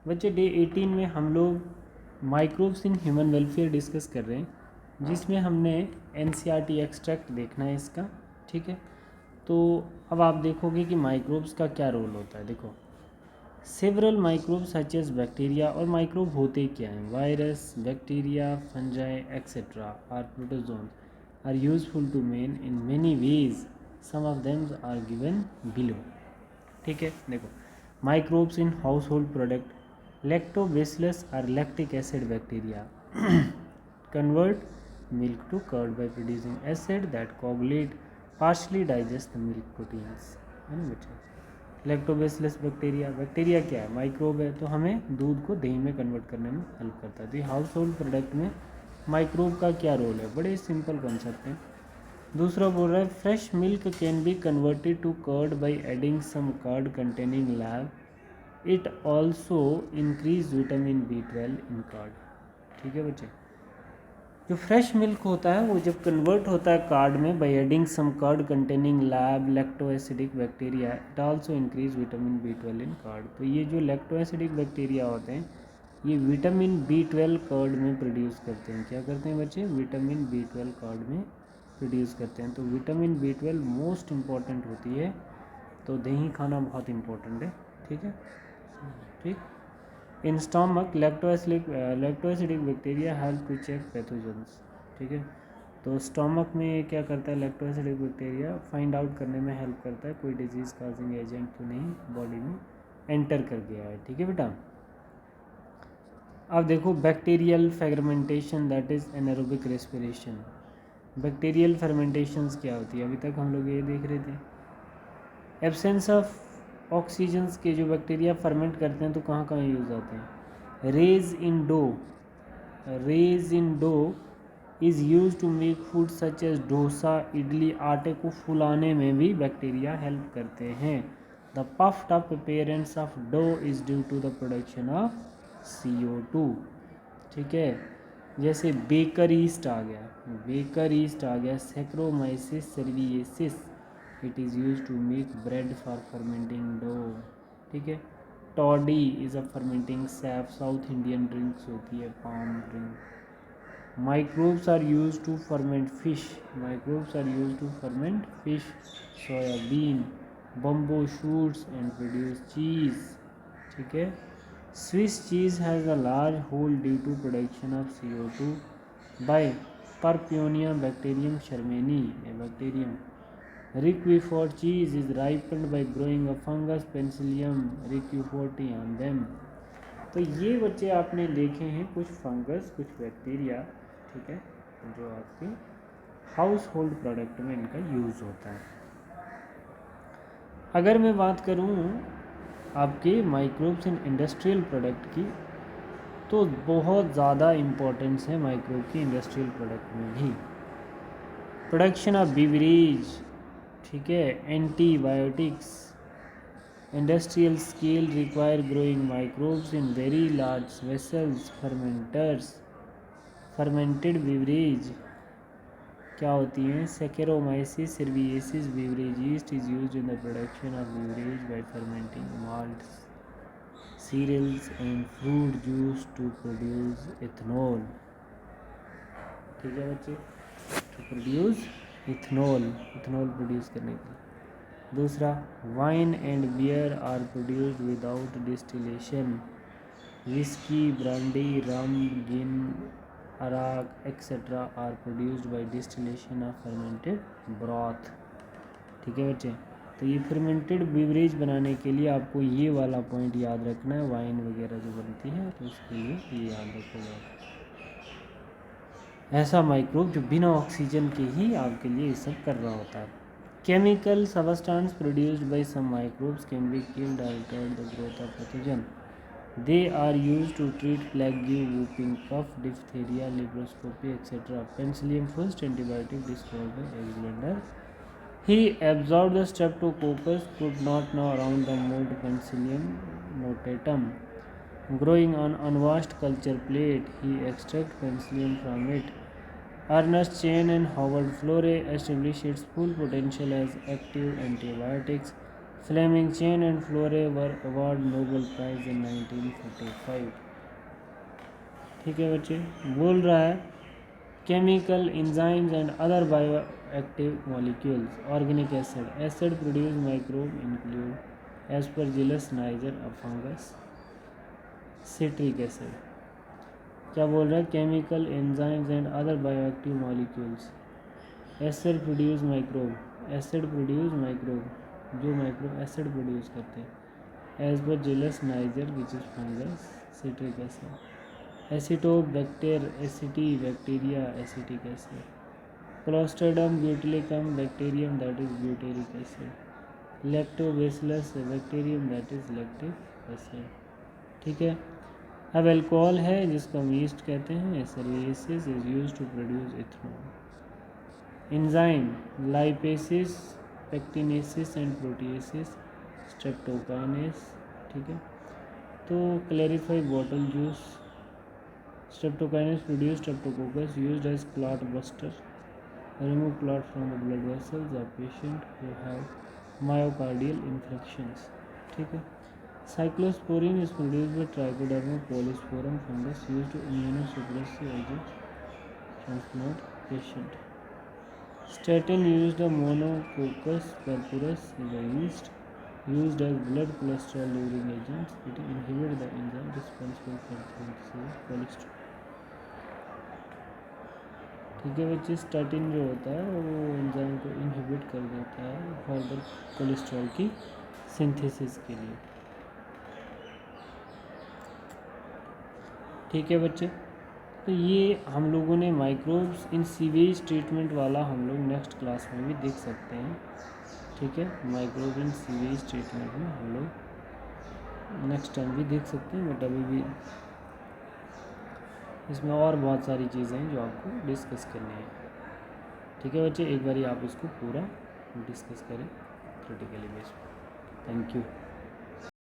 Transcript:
बच्चे डे 18 में हम लोग microbes in human welfare discuss कर रहे हैं, जिसमें हमने एनसीईआरटी एक्सट्रैक्ट देखना है इसका। ठीक है, तो अब आप देखोगे कि माइक्रोब्स का क्या रोल होता है। देखो, several microbes such as bacteria, और माइक्रोब होते क्या हैं, virus, bacteria, fungi etcetera are protozoans are useful to man in many ways, some of them are given below. ठीक है, देखो, microbes in household product, lactobacillus are lactic acid bacteria convert milk to curd by producing acid that coagulate partially digest the milk proteins, है ना बच्चे। Lactobacillus bacteria क्या है, microbe है, तो हमें दूध को दही में कन्वर्ट करने में हेल्प करता है। तो ये हाउस होल्ड प्रोडक्ट में माइक्रोब का क्या रोल है, बड़े सिंपल कॉन्सेप्ट है। दूसरा बोल रहा है fresh milk can be converted to curd by adding some curd containing lab, it also increase vitamin B12 in curd. ठीक है बच्चे, जो फ्रेश मिल्क होता है वो जब कन्वर्ट होता है कार्ड में by adding some curd containing lab lactoacidic bacteria, it also increase vitamin B12 in curd. तो ये जो लैक्टोएसिडिक बैक्टीरिया होते हैं ये विटामिन B12 कार्ड में प्रोड्यूस करते हैं। क्या करते हैं बच्चे, विटामिन B12 कार्ड में प्रोड्यूस करते हैं। तो विटामिन B12 मोस्ट इम्पॉर्टेंट होती है, तो दही खाना बहुत इम्पोर्टेंट है। ठीक है, ठीक। In stomach lactoacidic bacteria help to check pathogens. ठीक है, तो स्टमक में क्या करता है, लैक्टोएसिडिक बैक्टीरिया फाइंड आउट करने में हेल्प करता है कोई डिजीज़ काजिंग एजेंट तो नहीं बॉडी में एंटर कर गया है। ठीक है बेटा, अब देखो bacterial fermentation that is anaerobic respiration. Bacterial fermentations क्या होती है, अभी तक हम लोग ये देख रहे थे, एब्सेंस ऑफ ऑक्सीजन्स के जो बैक्टीरिया फर्मेंट करते हैं तो कहाँ कहाँ यूज़ आते हैं। Raise in dough is use to make food such as dosa, idli, आटे को फुलाने में भी बैक्टीरिया हेल्प करते हैं। The puffed up appearance of dough is due to the production of CO2। ठीक है, जैसे बेकर ईस्ट आ गया, saccharomyces cerevisiae, it is use to make bread for fermenting dough. ठीक है, toddy is a fermenting sap, South Indian drinks होती है palm drink. Microbes are use to ferment fish, soyabean, bamboo shoots and produce cheese. ठीक है, Swiss cheese has a large hole due to production of CO2 by propionibacterium shermanii, bacterium. Roquefort cheese is ripened by growing a fungus Penicillium roqueforti on them। तो ये बच्चे आपने देखे हैं कुछ fungus, कुछ बैक्टीरिया, ठीक है, जो आपके हाउस होल्ड प्रोडक्ट में इनका यूज़ होता है। अगर मैं बात करूँ आपके माइक्रोब्स इन इंडस्ट्रियल प्रोडक्ट की, तो बहुत ज़्यादा इम्पोर्टेंस है माइक्रोब की इंडस्ट्रियल प्रोडक्ट में भी। प्रोडक्शन ऑफ बीवरेज, ठीक है, antibiotics, industrial scale require growing microbes in very large vessels, fermenters. Fermented beverage क्या होती हैं, saccharomyces cerevisiae beverage yeast is used in the production of beverage by fermenting malts, cereals and fruit juice to produce ethanol. ठीक है बच्चे, to produce ethanol produce करने के लिए। दूसरा, wine and beer are produced without distillation, whisky, brandy, rum, gin, arrack etcetera are produced by distillation of fermented broth. ठीक है बच्चे, तो ये फर्मेंटेड बीवरेज बनाने के लिए आपको ये वाला पॉइंट याद रखना है, वाइन वगैरह जो बनती है तो उसके लिए ये याद रखोगे। ऐसा माइक्रोब जो बिना ऑक्सीजन के ही आपके लिए ये सब कर रहा होता है। Chemical substance produced by some microbes can be killed और altered the growth of pathogen. They are used to treat plague, whooping cough, diphtheria, laparoscopy etcetera. Penicillium first antibiotic discovered by Alexander. He absorbed the Streptococcus, could not know around the mold Penicillium notatum. Growing on unwashed culture plate, he extracted penicillium from it. Ernest Chain and Howard Florey established its full potential as active antibiotics. Fleming Chain and Florey were award Nobel prize in 1945। ठीक है बच्चे, बोल रहा है chemical enzymes and other bioactive molecules organic acid produce microbe include Aspergillus niger a fungus citric acid. क्या बोल रहा है, chemical enzymes and other bioactive molecules acid produce microbe, acid produce microbe जो microbe acid produce करते हैं Aspergillus niger which is fungus citric acid. Acetobacter एसिटी bacteria acetic acid. Clostridium butylicum bacterium that is butyric acid. Lactobacillus bacterium that is lactic acid. ठीक है। अब alcohol है जिसको हम yeast कहते हैं, acid is used to produce ethanol. Enzyme lipases pectinases and proteases streptokinase. ठीक है। तो clarify bottle juice streptokinase produce streptococcus used as clot buster remove clot from the blood vessels of patient who have myocardial infections. ठीक है। Cyclosporin is produced by trichoderma polysporum fungus used to immunosuppressive agent transplant patient. Statin used a monococcus purpurus is a yeast used as blood cholesterol lowering agents. It inhibits the enzyme responsible for synthesis of cholesterol. ठीक है बच्चे, statin जो होता है वो enzyme को inhibit कर देता है फर्दर कोलेस्ट्रॉल की सिंथेसिस के लिए। ठीक है बच्चे, तो ये हम लोगों ने माइक्रोब्स इन सीवेज ट्रीटमेंट वाला हम लोग नेक्स्ट क्लास में भी देख सकते हैं। ठीक है, माइक्रोब इन सीवेज ट्रीटमेंट में हम लोग नेक्स्ट टाइम भी देख सकते हैं, बट अभी भी इसमें और बहुत सारी चीज़ें हैं जो आपको डिस्कस करनी है। ठीक है बच्चे, एक बार आप इसको पूरा डिस्कस करें क्रिटिकली बेस पे। Thank you.